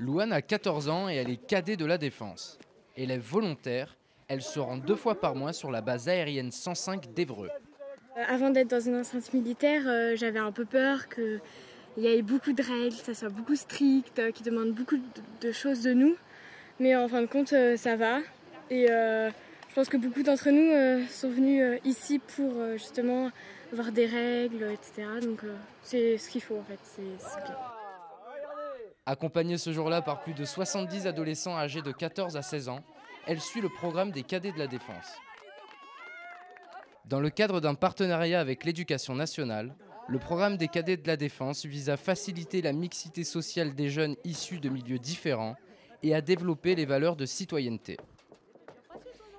Louane a 14 ans et elle est cadet de la Défense. Elle est volontaire, elle se rend 2 fois par mois sur la base aérienne 105 d'Évreux. Avant d'être dans une enceinte militaire, j'avais un peu peur qu'il y ait beaucoup de règles, que ça soit beaucoup strict, qui demandent beaucoup de choses de nous. Mais en fin de compte, ça va. Et je pense que beaucoup d'entre nous sont venus ici pour justement avoir des règles, etc. Donc c'est ce qu'il faut en fait, c'est bien. Accompagnée ce jour-là par plus de 70 adolescents âgés de 14 à 16 ans, elle suit le programme des cadets de la Défense. Dans le cadre d'un partenariat avec l'Éducation nationale, le programme des cadets de la Défense vise à faciliter la mixité sociale des jeunes issus de milieux différents et à développer les valeurs de citoyenneté.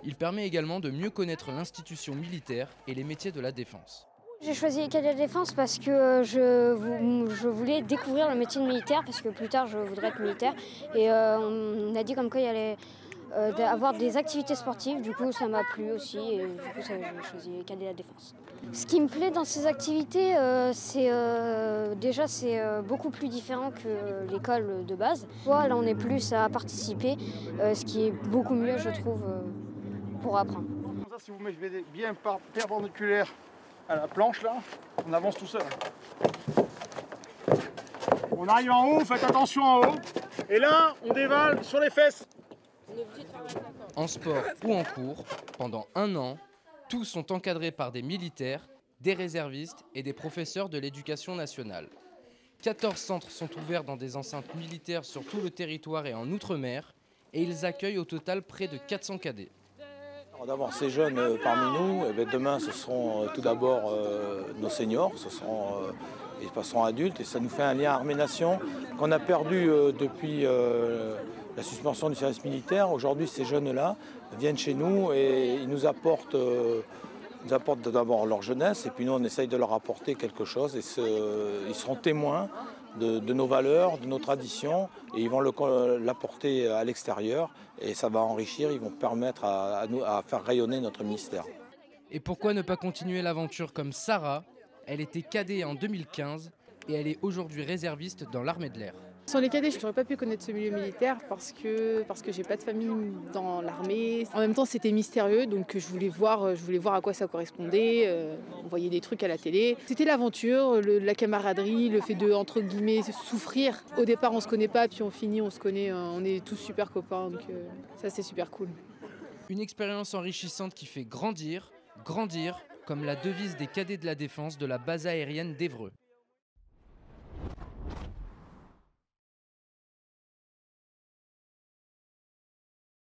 Il permet également de mieux connaître l'institution militaire et les métiers de la défense. J'ai choisi les cadets de la Défense parce que je voulais découvrir le métier de militaire, parce que plus tard je voudrais être militaire. Et on a dit comme quoi il y allait avoir des activités sportives, du coup ça m'a plu aussi et du coup j'ai choisi les cadets de la Défense. Ce qui me plaît dans ces activités, c'est beaucoup plus différent que l'école de base. Là on est plus à participer, ce qui est beaucoup mieux je trouve pour apprendre. Ça, si vous mettez bien perpendiculaire à la planche là, on avance tout seul. On arrive en haut, faites attention en haut. Et là, on dévale sur les fesses. En sport ou en cours, pendant 1 an, tous sont encadrés par des militaires, des réservistes et des professeurs de l'éducation nationale. 14 centres sont ouverts dans des enceintes militaires sur tout le territoire et en Outre-mer, et ils accueillent au total près de 400 cadets. D'avoir ces jeunes parmi nous, demain ce seront tout d'abord nos seniors, ils passeront adultes et ça nous fait un lien armée-nation qu'on a perdu depuis la suspension du service militaire. Aujourd'hui ces jeunes-là viennent chez nous et ils nous apportent d'abord leur jeunesse et puis nous on essaye de leur apporter quelque chose et ils seront témoins de nos valeurs, de nos traditions et ils vont l'apporter à l'extérieur et ça va enrichir, ils vont permettre à nous à faire rayonner notre ministère. Et pourquoi ne pas continuer l'aventure comme Sarah? Elle était cadet en 2015 et elle est aujourd'hui réserviste dans l'armée de l'air. Sans les cadets, je n'aurais pas pu connaître ce milieu militaire parce que j'ai pas de famille dans l'armée. En même temps, c'était mystérieux, donc je voulais voir à quoi ça correspondait. On voyait des trucs à la télé. C'était l'aventure, la camaraderie, le fait de, entre guillemets, souffrir. Au départ, on se connaît pas, puis on finit, on se connaît, on est tous super copains, donc ça c'est super cool. Une expérience enrichissante qui fait grandir, comme la devise des cadets de la Défense de la base aérienne d'Évreux.